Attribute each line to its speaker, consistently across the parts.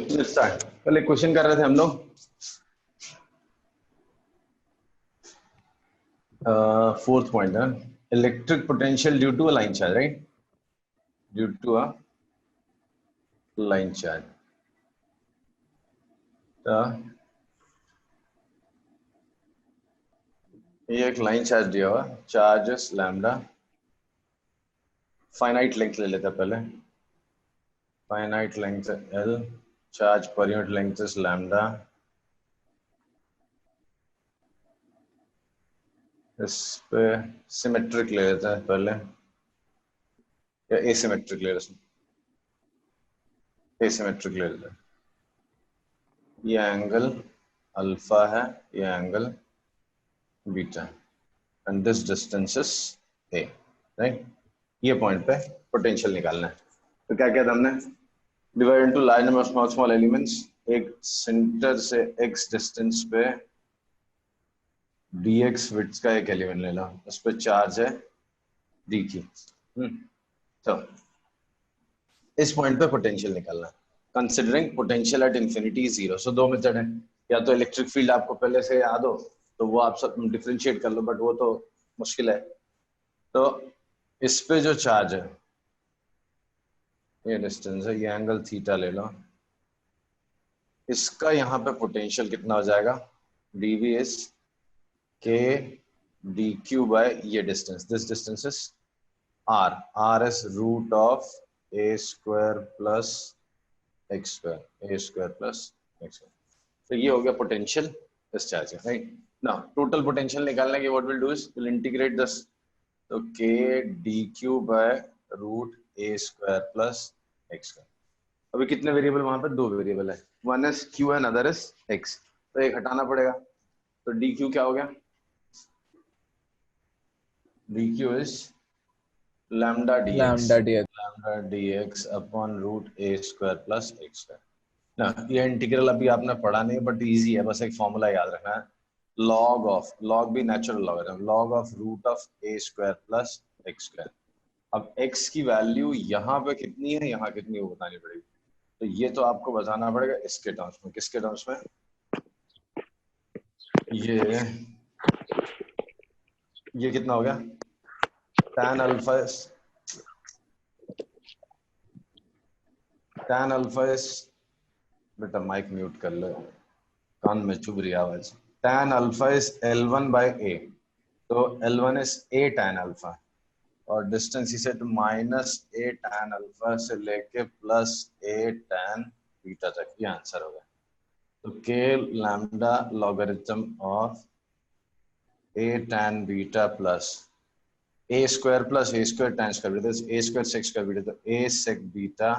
Speaker 1: Start. पहले question कर रहे थे हम लोग, फोर्थ पॉइंट है electric potential due to a line charge, right? Due to a line charge. ये एक लाइन चार्ज दिया हुआ, चार्जेस लैम्डा, फाइनाइट लेंथ ले लेते हैं पहले। Finite length L, charge per unit length is lambda. इस पे सिमेट्रिक ले लेते हैं पहले, या एसिमेट्रिक ले लेते हैं। एसिमेट्रिक ले लेते हैं। ये एंगल अल्फा है, ये angle beta, and this distance is a, right? ये पॉइंट पे पोटेंशियल निकालना है। तो क्या किया था हमने? Divide into large number of small small elements. एक सेंटर से एक्स डिस्टेंस पे dx विड्थ का एक एलिमेंट ले लो, उस पर चार्ज है dq। तो इस पॉइंट पे पोटेंशियल निकालना है, considering potential at infinity zero. So दो मेथड है, या तो इलेक्ट्रिक फील्ड आपको पहले से याद हो तो वो आप सब डिफरेंशिएट कर लो, बट वो तो मुश्किल है। तो इस पे जो चार्ज है, ये डिस्टेंस है, ये एंगल थीटा ले लो, इसका यहाँ पे पोटेंशियल कितना हो जाएगा? dv is k dq by ये डिस्टेंस, this distance is r, r is root of a square plus x square, a square plus x square। तो ये हो गया पोटेंशियल इस चार्ज का, राइट? नाउ टोटल पोटेंशियल निकालने के what will do is will integrate this, तो k dq bye root a square plus x square। अभी कितने वेरिएबल वहां पर? दो वेरिएबल है, one is q and other is x, तो एक हटाना पड़ेगा। तो dq क्या हो गया? dq is lambda dx upon root a square plus x square. ना ये इंटीग्रल अभी आपने पढ़ा नहीं, बट इजी है, बस एक फॉर्मूला याद रखना है, log ऑफ, log भी natural logarithm, log of root of a square plus x square. अब x की वैल्यू यहाँ पे कितनी है, यहाँ कितनी है वो बतानी पड़ेगी। तो ये तो आपको बताना पड़ेगा इसके टर्म्स में। किसके टर्म्स में? ये कितना हो गया? tan अल्फा इज, बेटा माइक म्यूट कर लो, कान में चुभ रही आवाज। tan alpha is L1 by a, तो L1 is a tan alpha, और डिस्टेंस इसे तो माइनस a tan अल्फा से लेके प्लस a tan बीटा तक, ये आंसर होगा। तो k lambda logarithm of a tan beta plus a square plus a square tan square beta, a square sec square beta, तो a sec beta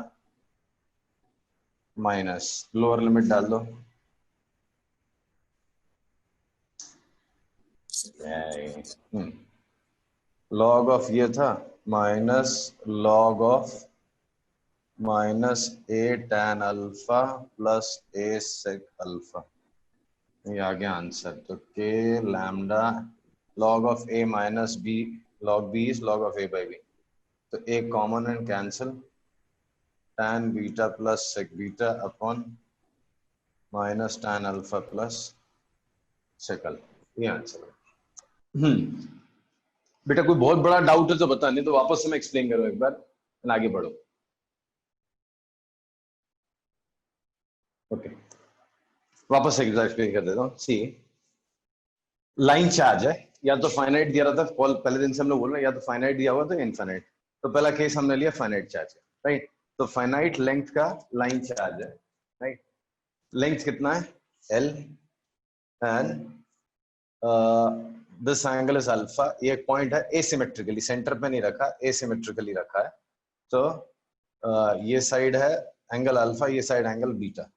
Speaker 1: minus lower limit डाल दो, log of ये था minus log of minus a tan alpha plus a sec alpha, ये आ गया answer. तो k lambda log of a minus b, log b is log of a by b, तो a common and cancel, tan beta plus sec beta upon minus tan alpha plus sec alpha, ये answer है। बेटा कोई बहुत बड़ा doubt है तो बता, नहीं तो वापस से मैं एक्सप्लेन करूं एक बार, आगे बढ़ो। ओके, वापस से एक बार एक्सप्लेन कर देता हूं। सी लाइन चार्ज है, या तो फाइनाइट दिया रहा था, पहले दिन से हम लोग बोल रहे हैं, या तो फाइनाइट दिया हुआ था इनफाइनाइट। तो पहला केस हमने लिया फाइनाइट चार्ज, राइट? तो फाइनाइट लेंथ का लाइन चार्ज है, राइट? लेंथ कितना है? L, and this angle is alpha. ये एक पॉइंट है एसिमेट्रिकली, सेंटर पे नहीं रखा, एसिमेट्रिकली रखा है। तो ये साइड है एंगल अल्फा, ये side angle beta.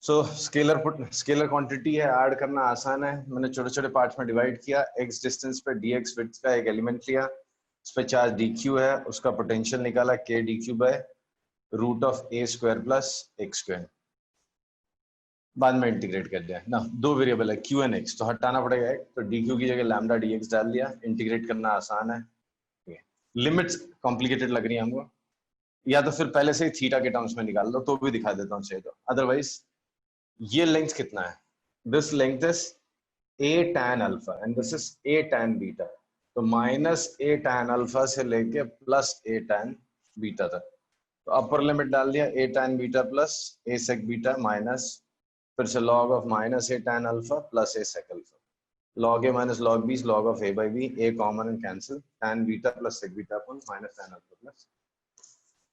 Speaker 1: So scalar quantity है, ऐड करना आसान है, मैंने छोटे छोटे पार्ट्स में डिवाइड किया। x डिस्टेंस पे dx विड्थ का एक एलिमेंट लिया, उस पे चार्ज dq है, उसका पोटेंशियल निकाला k dq bye root of a square plus x square, बाद में इंटीग्रेट कर दिया ना। दो वेरिएबल है q एंड x, तो हटाना पड़ेगा एक, तो dq की जगह लैम्डा dx डाल दिया। इंटीग्रेट करना आसान है, लिमिट्स कॉम्प्लिकेटेड लग रही है हमको, या तो फिर पहले से ही थीटा के टर्म्स में निकाल दो तो भी दिखा देता हूँ चाहिए तो, अदरवाइज ये लेंथ कितना है, this length is a tan alpha and this is a tan beta, तो माइनस a tan अल्फा से लेके प्लस a tan बीटा तक, तो अपर लिमिट डाल दिया a tan beta plus a sec beta minus फिर से log of minus a tan alpha plus a sec alpha, log a minus log b log of a by b, a common and cancel, tan beta plus sec beta upon minus tan alpha plus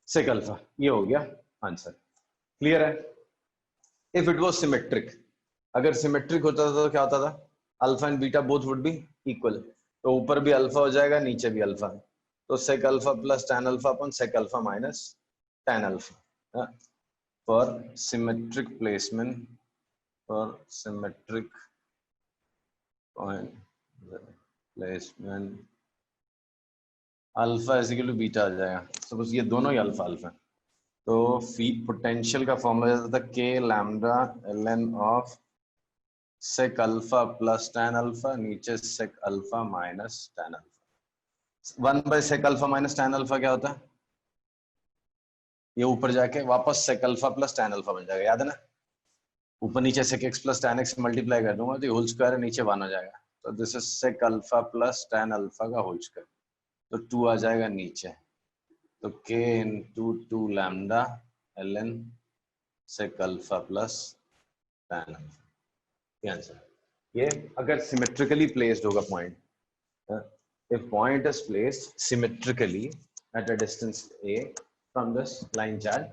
Speaker 1: sec alpha, ये हो गया answer. Clear है? If it was symmetric, अगर symmetric होता था तो क्या होता था, alpha and beta both would be equal, तो ऊपर भी अल्फा हो जाएगा नीचे भी अल्फा, तो sec alpha plus tan alpha upon sec alpha minus tan alpha. For symmetric placement, for symmetric point placement alpha is equal to beta आ जाएगा, सपोज ये दोनों ही अल्फा अल्फा, तो पोटेंशियल का फॉर्मूला जाता था के lambda ln of sec alpha plus tan alpha, नीचे sec alpha minus tan alpha. 1 by sec alpha minus tan alpha क्या होता है, ये ऊपर जाके वापस sec alpha plus tan alpha बन जाएगा, याद है ना, ऊपर नीचे sec x plus tan x multiply कर दूंगा तो ये होल स्क्वायर नीचे 1 हो जाएगा, तो this is sec alpha plus tan alpha का होल स्क्वायर, तो 2 आ जाएगा नीचे, तो k into 2 lambda ln sec alpha plus tan alpha, ये आंसर। ये अगर सिमेट्रिकली प्लेस्ड होगा point, if point is placed symmetrically at a distance a from this line charge,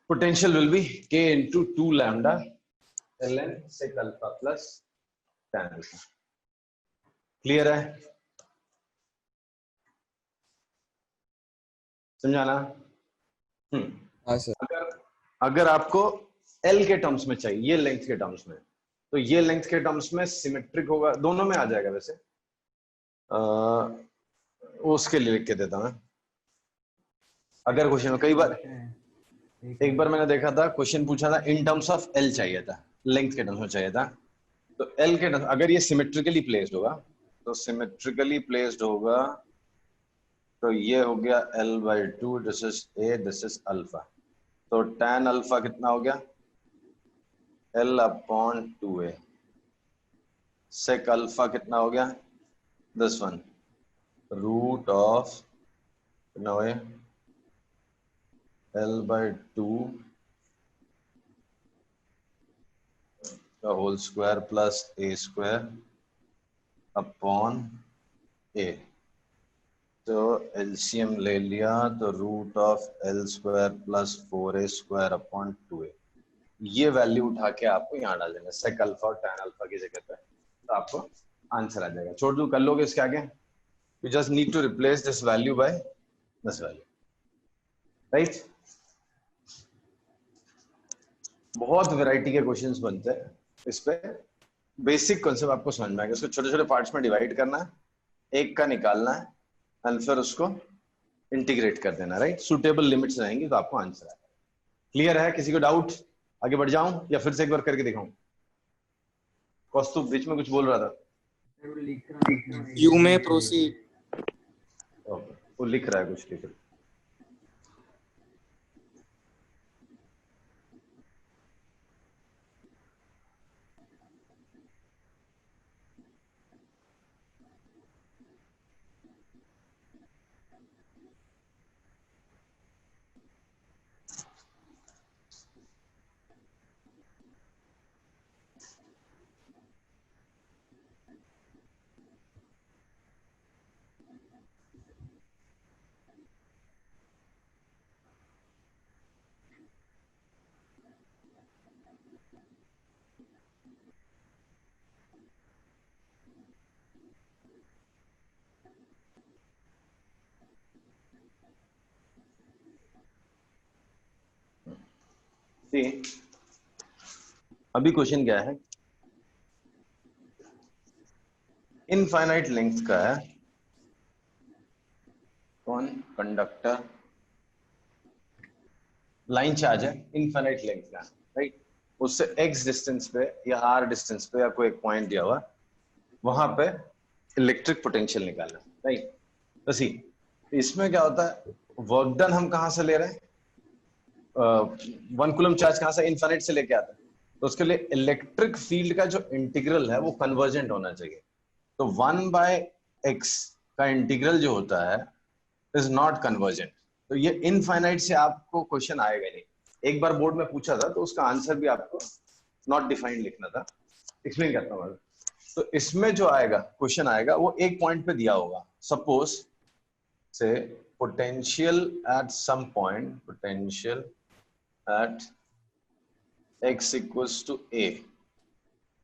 Speaker 1: potential will be k into 2 lambda ln sec alpha plus tan alpha। Clear है? समझाना?
Speaker 2: हाँ sir.
Speaker 1: अगर आपको L के terms में चाहिए, ये लेंथ के टर्म्स में, तो ये लेंथ के टर्म्स में सिमेट्रिक होगा, दोनों में आ जाएगा वैसे, उसके लिए लिख के देता मैं। अगर क्वेश्चन कई बार, एक बार मैंने देखा था क्वेश्चन पूछा था इन टर्म्स ऑफ L चाहिए था, लेंथ के टर्म्स में चाहिए था, तो L के टर्म्स अगर ये सिमेट्रिकली प्लेस्ड होगा, तो सिमेट्रिकली प्लेस्ड होगा तो ये हो गया L/2, this is A, this is alpha, तो tan अल्फा कितना हो गया L/2A, sec अल्फा कितना हो गया, दिस वन रूट ऑफ कितना हो गया L/2 का whole square plus A square upon A, तो एलसीएम ले लिया तो root of L square plus 4A square upon 2A, ये वैल्यू उठा के आपको यहाँ डाल देना sec अल्फा और tan अल्फा की जगह पे, तो आपको आंसर आ जाएगा। छोड़ दूं, कर लोगे इसके आगे, you just need to replace this value by this value, right? बहुत वैरायटी के क्वेश्चंस बनते हैं इस पे, बेसिक कॉन्सेप्ट आपको समझ में आएगा, इसको छोटे छोटे पार्ट्स में डिवाइड करना है, एक का निकालना है एंड फिर उसको इंटीग्रेट कर देना, राइट? सुटेबल लिमिट्स रहेंगी तो आपको आंसर आएगा। क्लियर है? किसी को डाउट? आगे बढ़ जाऊं या फिर से एक बार करके दिखाऊं? कौस्तुभ बीच में कुछ बोल रहा था।
Speaker 2: यू में प्रोसीड।
Speaker 1: ओके, वो लिख रहा है कुछ, लिख रहा है। अभी क्वेश्चन क्या है, इनफाइनाइट लेंथ का है, कौन कंडक्टर लाइन चार्ज है, इनफाइनाइट लेंथ का, राइट? उससे x डिस्टेंस पे या r डिस्टेंस पे या कोई एक पॉइंट दिया हुआ, वहां पे इलेक्ट्रिक पोटेंशियल निकालना, राइट? तो सी इसमें क्या होता है, वर्क डन हम कहां से ले रहे हैं? 1 कूलम चार्ज कहां से? इनफाइनाइट से लेके आता है, तो उसके लिए इलेक्ट्रिक फील्ड का जो इंटीग्रल है वो कन्वर्जेंट होना चाहिए। तो 1/x का इंटीग्रल जो होता है इज नॉट कन्वर्जेंट। तो ये इनफाइनाइट से आपको क्वेश्चन आएगा नहीं। एक बार बोर्ड में पूछा था तो उसका आंसर भी आपको नॉट डिफाइंड लिखना था। एक्सप्लेन करता हूँ। तो इसमें जो आएगा क्वेश्चन आएगा वो एक पॉइंट पे दिया होगा। सपोज से potential at some point, potential at x equals to a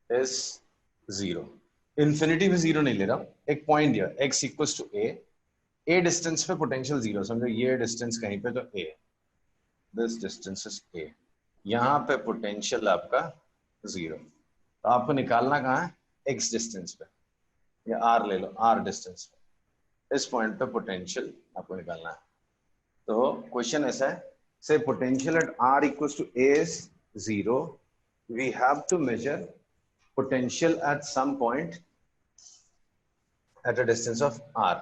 Speaker 1: is 0। Infinity में 0 नहीं ले रहा हूं, एक पॉइंट दिया x equals to a distance पे पोटेंशियल 0। समझो ये डिस्टेंस कहीं पे, तो a, this distance is a, यहां पे पोटेंशियल आपका 0। तो आपको निकालना कहाँ है? x डिस्टेंस पे, या r ले लो, r डिस्टेंस पे, इस पॉइंट पे पोटेंशियल आपको निकालना है। तो क्वेश्चन ऐसा है, say potential at r equals to a is 0, we have to measure potential at some point at a distance of r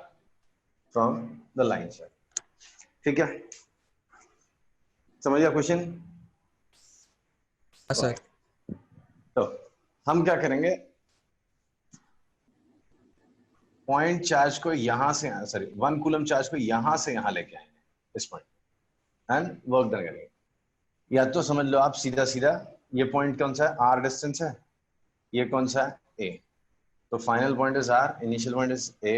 Speaker 1: from the line chart। ठीक है, समझ गया क्वेश्चन?
Speaker 2: हाँ सर।
Speaker 1: तो हम क्या करेंगे, पॉइंट चार्ज को यहां से, सॉरी 1 कूलम चार्ज को यहां से यहां लेके आएंगे इस पॉइंट, एंड वर्क डन करेंगे। या तो समझ लो आप सीधा सीधा, ये पॉइंट कौन सा है? r डिस्टेंस है, ये कौन सा है? a। तो final point is r, initial point is a।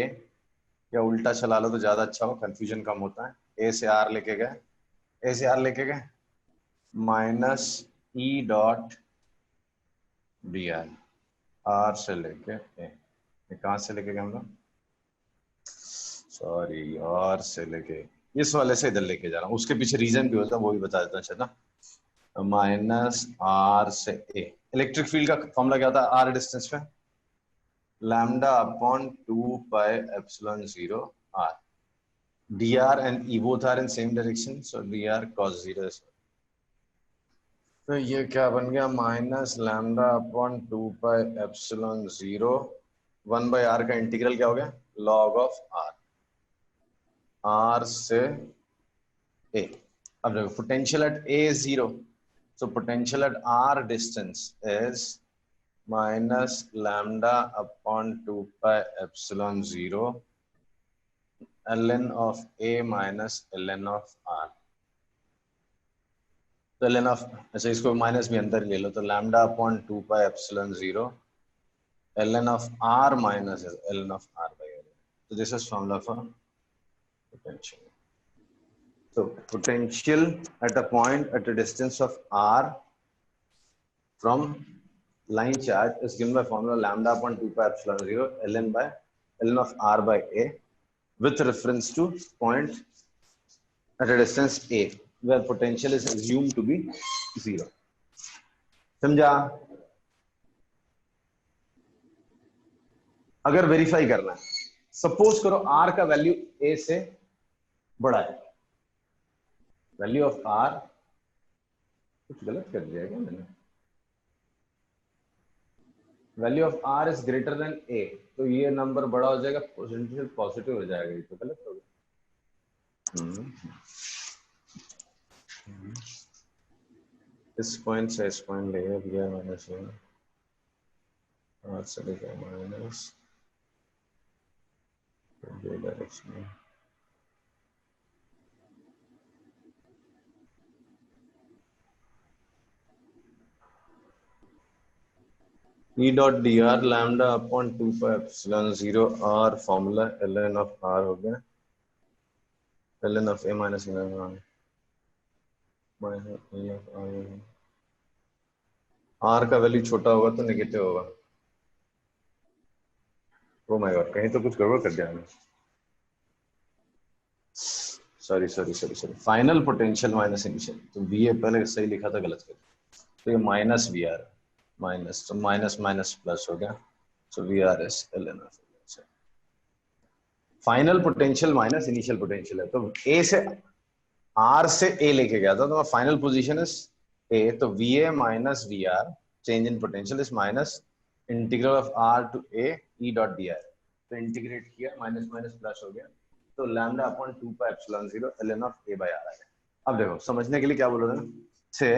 Speaker 1: या उल्टा चला लो तो ज्यादा अच्छा हो, कंफ्यूजन कम होता है। a से r लेके गए, a से r लेके गए, minus e dot D are, r से लेके a। कहां से लेके गए हम लोग? सॉरी, r से लेके, इस वाले से इधर लेके जा रहा हूँ, उसके पीछे रीजन भी होता है वो भी बता देता हूँ। अच्छा, माइनस r से a। इलेक्ट्रिक फील्ड का फॉर्मूला क्या होता है r डिस्टेंस पे? lambda upon 2 pi epsilon 0 r। dr and e both are in same direction, so dr cos 0 is। तो ये क्या बन गया? Minus lambda upon 2 pi epsilon 0 1 by r का इंटीग्रल क्या हो गया? log of r, r से a। अब देखो potential at a is 0, so potential at r distance is minus lambda upon 2 pi epsilon 0 ln of a minus ln of r। तो ln of, अच्छा इसको माइनस भी अंदर ले लो, तो lambda upon 2 pi epsilon 0 ln of r minus ln of r by l। So this is formula for potential। So potential at a point at a distance of r from line charge is given by formula lambda upon 2 pi epsilon 0 ln by ln of r by a with reference to point at a distance a where potential is assumed to be 0। समझा? अगर verify करना है, suppose करो r का value a से बड़ा है, value of r, कुछ गलत कर दिया क्या मैंने? Value of r is greater than a, तो ये नंबर बड़ा हो जाएगा, परसेंटेज पॉजिटिव हो जाएगा, ये तो गलत हो गया। इस पॉइंट से इस पॉइंट ले गया माइनस r से लेकर माइनस डायरेक्शन में। E dot dr lambda upon 2 pi epsilon 0 r formula ln of r हो गया, ln of a minus ln of r minus a of r। r का वैल्यू छोटा होगा तो नेगेटिव होगा। ओ माय गॉड, कहीं तो कुछ गड़बड़ कर दिया मैंने। Sorry sorry sorry sorry, final potential minus initial, तो वी ए पहले सही लिखा था, गलत कर दिया। तो ये माइनस वी आर, माइनस, तो माइनस माइनस प्लस हो गया, so V R S ln of final potential minus initial potential है। तो ए से आर से ए लेके गया था, तो फाइनल पोजीशन इज ए, तो V A minus V R change in potential is minus integral of R to A E dot D R. तो इंटीग्रेट किया, माइनस माइनस प्लस हो गया, तो lambda upon 2 pi epsilon 0 ln of a by r आएगा। अब देखो समझने के लिए क्या बोलोगे ना, से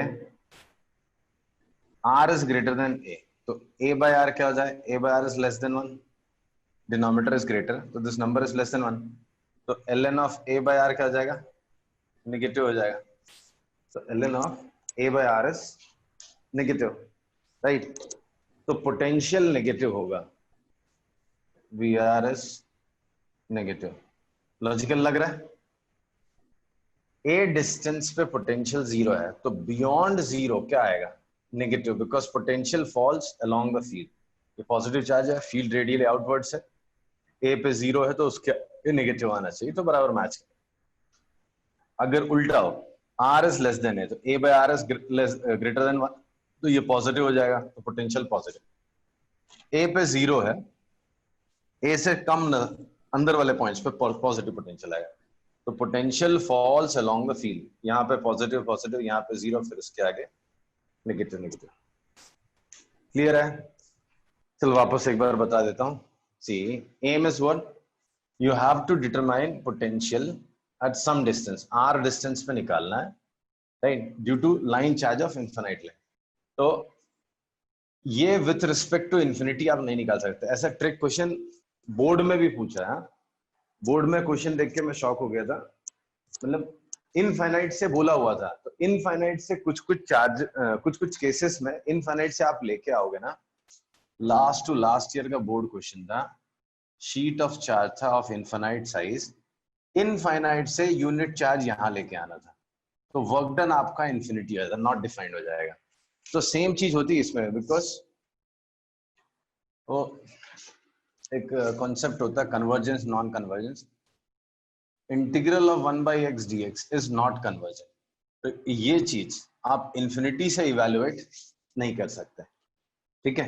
Speaker 1: r is greater than a, तो a बाय r क्या हो जाए, a by r is less than 1, denominator is greater, तो this number is less than 1, तो ln of a by r क्या हो जाएगा, नेगेटिव हो जाएगा, तो ln of a by r is negative, right. तो पोटेंशियल नेगेटिव होगा, Vr इज नेगेटिव। लॉजिकल लग रहा है? ए डिस्टेंस पे पोटेंशियल जीरो है, तो बियॉन्ड जीरो क्या आएगा, negative, because potential falls along the field. ये पॉजिटिव चार्ज है, फील्ड रेडियली आउटवर्ड्स है, ए पे जीरो है तो उसके नेगेटिव आना चाहिए, तो बराबर मैच। अगर उल्टा हो, R is less than A, तो A by R is greater than 1, तो ये पॉजिटिव हो जाएगा, तो पोटेंशियल पॉजिटिव। ए पे जीरो है, ए से कम न, अंदर वाले पॉइंट्स पे पॉजिटिव पोटेंशियल आएगा, तो potential falls along the field, यहाँ पे पॉजिटिव पॉजिटिव, यहाँ पे जीरो, फिर उसके आगे नेगेटिव नेगेटिव। क्लियर है? चलो वापस एक बार बता देता हूँ। C M is what, you have to determine potential at some distance, R distance पे निकालना है, right, due to line charge of infinite length. तो ये विथ रिस्पेक्ट टू इन्फिनिटी आप नहीं निकाल सकते, ऐसा ट्रिक क्वेश्चन बोर्ड में भी पूछा है। बोर्ड में क्वेश्चन देख के मैं शॉक हो गया था, मतलब इनफाइनाइट से बोला हुआ था, तो इनफाइनाइट से कुछ कुछ केसेस में इनफाइनाइट से आप लेके आओगे ना, लास्ट टू लास्ट ईयर का बोर्ड क्वेश्चन था, शीट ऑफ चार्ज था ऑफ इनफाइनाइट साइज, इनफाइनाइट से यूनिट चार्ज यहां लेके आना था, तो वर्क डन आपका इन्फिनिटी हो जाएगा, नॉट डिफाइंड हो जाएगा। तो सेम चीज होती है इसमें, बिकॉज वो एक कॉन्सेप्ट होता है convergence non convergence, integral of 1 by x D x is not convergent, तो ये चीज आप इन्फिनिटी से इवेल्युएट नहीं कर सकते, ठीक है।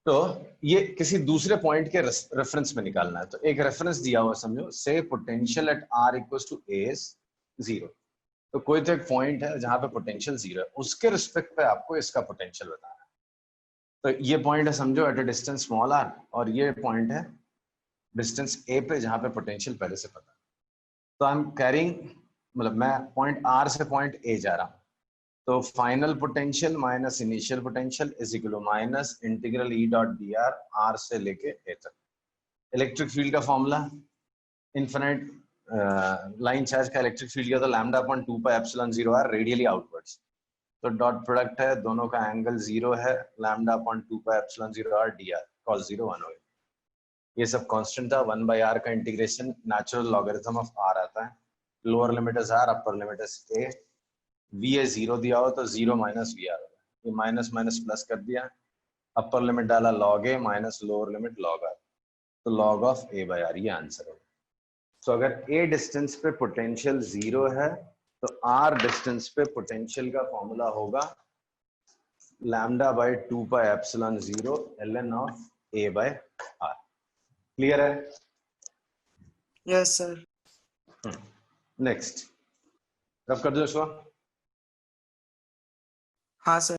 Speaker 1: तो ये किसी दूसरे पॉइंट के रेफरेंस में निकालना है, तो एक रेफरेंस दिया हुआ समझो, से potential at r equals to a is 0, तो कोई तो एक पॉइंट है जहां पे पोटेंशियल 0 है, उसके रिस्पेक्ट पे आपको इसका पोटेंशियल बताना है। तो ये पॉइंट है समझो at a distance small r, और ये पॉइंट है डिस्टेंस a पे जहां पे पोटेंशियल पहले से पता है। तो आई एम कैरिंग, मतलब मैं पॉइंट r से पॉइंट a जा रहा हूं, तो final potential minus initial potential is equal to minus integral E dot D R, R से लेके ए तक। इलेक्ट्रिक फील्ड का फॉर्मूला, इनफिनिट लाइन चार्ज का इलेक्ट्रिक फील्ड का, तो lambda upon 2 pi epsilon 0 R radially outwards, तो dot product है, दोनों का एंगल 0 है, lambda upon 2 pi epsilon 0 R D R, cos 0 1 हो गया। ये सब कांस्टेंट था, 1 बाई आर का integration natural logarithm of R आता है, lower limit is R, upper limit is A, V A 0 दिया हो तो 0 माइनस वी आर, ये माइनस माइनस प्लस कर दिया, अपर लिमिट डाला log A minus lower limit log R, तो log of A by R, ये आंसर होगा। तो अगर ए डिस्टेंस पे पोटेंशियल 0 है, तो आर डिस्टेंस पे पोटेंशियल का फॉर्मूला होगा lambda by 2 pi epsilon 0 ln of A by R. Clear है?
Speaker 2: Yes sir.
Speaker 1: नेक्स्ट रब कर दो इसको।
Speaker 2: हाँ सर।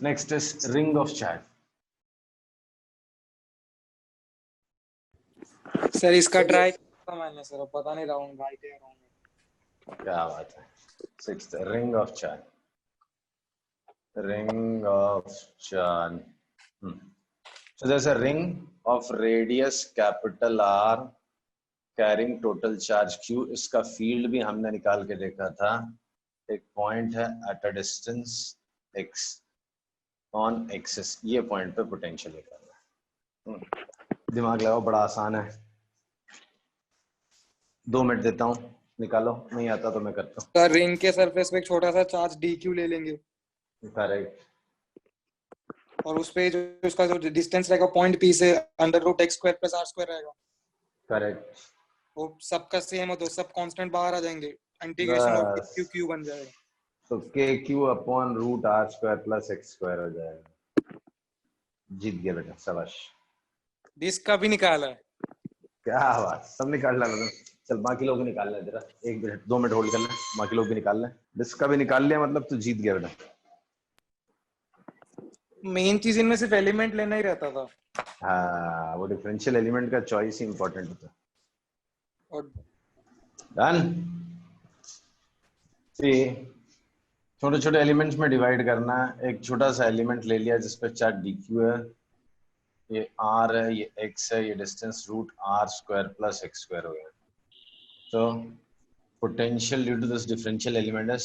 Speaker 1: Next is ring of charge.
Speaker 2: Sir इसका ट्राई किया मैंने सर, पता नहीं राउंड राइट है रॉन्ग।
Speaker 1: क्या बात है। Sixth ring of charge, ring of charge. So there's a ring of radius capital R carrying total charge Q, इसका फील्ड भी हमने निकाल के देखा था, एक पॉइंट है at a distance x on axis, ये पॉइंट पे पोटेंशियल निकालना है। दिमाग लगाओ, बड़ा आसान है, 2 मिनट देता हूँ, निकालो, नहीं आता तो मैं करता हूँ।
Speaker 2: सर रिंग के सरफेस पे एक छोटा सा चार्ज dq ले लेंगे,
Speaker 1: करेक्ट,
Speaker 2: और उस पे जो उसका जो डिस्टेंस रहेगा पॉइंट p से √x² + r² रहेगा।
Speaker 1: करेक्ट,
Speaker 2: वो सबका सेम हो तो सब कांस्टेंट बाहर आ जाएंगे, इंटीग्रेशन ऑफ dq बन जाएगा,
Speaker 1: तो kq अपॉन √r² + x² हो जाएगा। जीत गया बेटा, शाबाश।
Speaker 2: डिस्क का भी निकाला है।
Speaker 1: क्या बात, सब निकाल ला मतलब। चल बाकी लोग निकाल ले जरा, 1 मिनट 2 मिनट होल्ड कर ले, बाकी लोग भी निकाल ले। डिस्क का भी निकाल लिया मतलब तू जीत गया बेटा।
Speaker 2: मेन चीज इनमें सिर्फ एलिमेंट लेना ही रहता था।
Speaker 1: हाँ, वो डिफरेंशियल एलिमेंट का चॉइस ही इंपॉर्टेंट होता है।
Speaker 2: और
Speaker 1: डन। छोटे छोटे एलिमेंट्स में डिवाइड करना है। एक छोटा सा एलिमेंट ले लिया जिसपे चार्ज dq है, ये r है, ये x है, ये distance root r square plus x square हो गया। तो potential due to this differential element is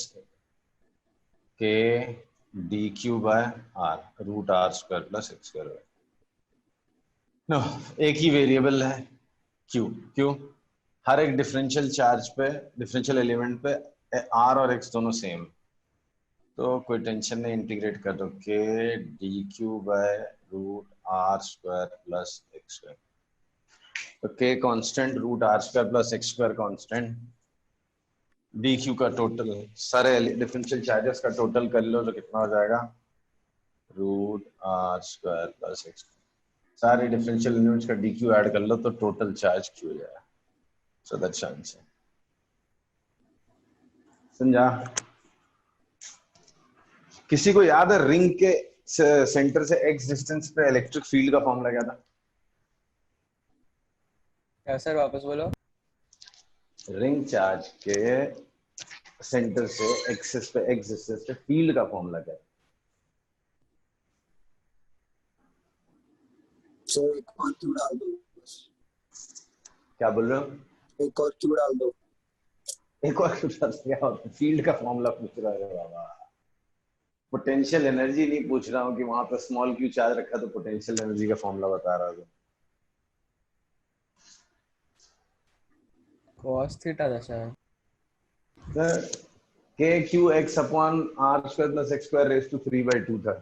Speaker 1: k dq by r, root r square plus x square हो गया। नो, एक ही वेरिएबल है q। क्यों? हर एक डिफरेंशियल चार्ज पे, डिफरेंशियल एलिमेंट पे r और x दोनों सेम, तो कोई टेंशन नहीं, इंटीग्रेट कर दो k dq bye root r square plus x square. तो k constant, root r square plus x square constant, dq का टोटल, सारे डिफरेंशियल चार्जेस का टोटल कर लो तो कितना हो जाएगा, root r square plus x। सारे डिफरेंशियल एलिमेंट्स का dq ऐड कर लो तो टोटल चार्ज q हो जाएगा। So that's answer. समझा? किसी को याद है रिंग के सेंटर से x डिस्टेंस पे इलेक्ट्रिक फील्ड का फॉर्मूला क्या था?
Speaker 3: क्या सर, वापस बोलो।
Speaker 1: रिंग चार्ज के सेंटर से एक्सिस पे, x डिस्टेंस पे फील्ड का फॉर्मूला क्या है?
Speaker 4: सर एक और क्यू डाल दो।
Speaker 1: क्या बोल रहे हो?
Speaker 4: एक और क्यू डाल दो।
Speaker 1: एक और क्या होता है? फील्ड का फॉर्मूला पूछ रहा है बाबा, पोटेंशियल एनर्जी नहीं पूछ रहा हूँ कि वहां पर स्मॉल क्यू चार्ज रखा तो पोटेंशियल एनर्जी का फॉर्मूला बता रहा हूँ।
Speaker 3: cos थीटा था शायद।
Speaker 1: k q x upon r square plus x square raise to 3/2 था।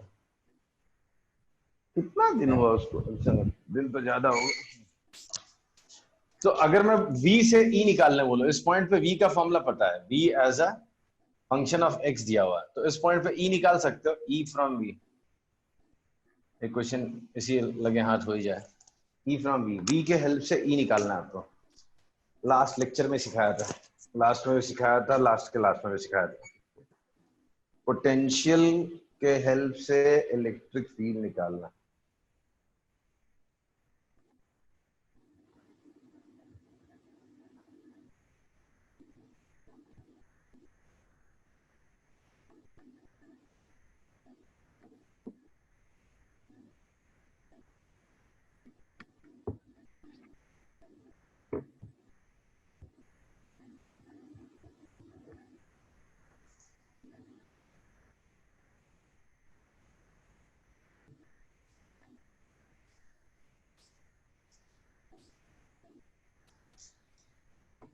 Speaker 1: कितना दिन हुआ उसको? दिन तो ज्यादा होगा। तो अगर मैं v से e निकालने बोलो, इस पॉइंट पे v का फॉर्मूला पता है, v as a function of x दिया हुआ है, तो इस पॉइंट पे e निकाल सकते हो, e फ्रॉम v। एक क्वेश्चन इसी लगे हाथ हो ही जाए, e फ्रॉम v, v के हेल्प से e निकालना है आपको। लास्ट लेक्चर में सिखाया था, लास्ट में भी सिखाया था, लास्ट के लास्ट में भी सिखाया था। पोटेंशियल के हेल्प से इलेक्ट्रिक फील्ड निकालना।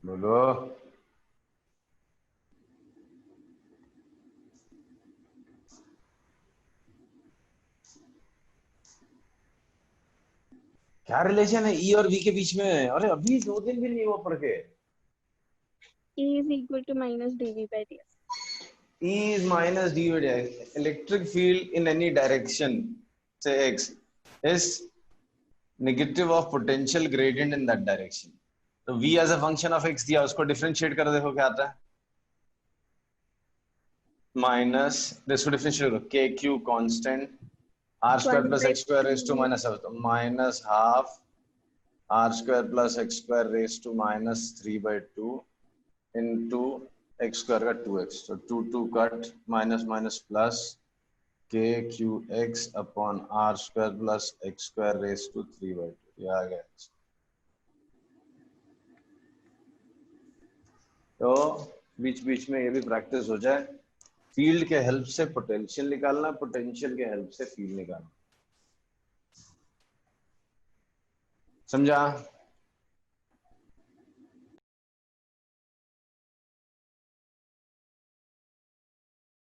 Speaker 1: बोलो। क्या रिलेशन है ई और वी के बीच में? अरे अभी 2 दिन भी नहीं हुआ पढ़ के।
Speaker 5: E is equal to minus dv by dx.
Speaker 1: E is minus d by dx. Electric field in any direction, say x, is negative of potential gradient in that direction. तो v as a function of x दिया, उसको differentiate कर देखो क्या आता है। Minus, इसको differentiate करो, k q constant r square plus x square raise to minus minus half r square plus x square raise to minus 3/2 into x square का 2x, तो 2 cut, minus minus plus k q x upon r square plus x square raise to 3/2, ये आ गया। तो बीच बीच में ये भी practice हो जाए, फील्ड के हेल्प से पोटेंशियल निकालना, पोटेंशियल के हेल्प से फील्ड निकालना। समझा?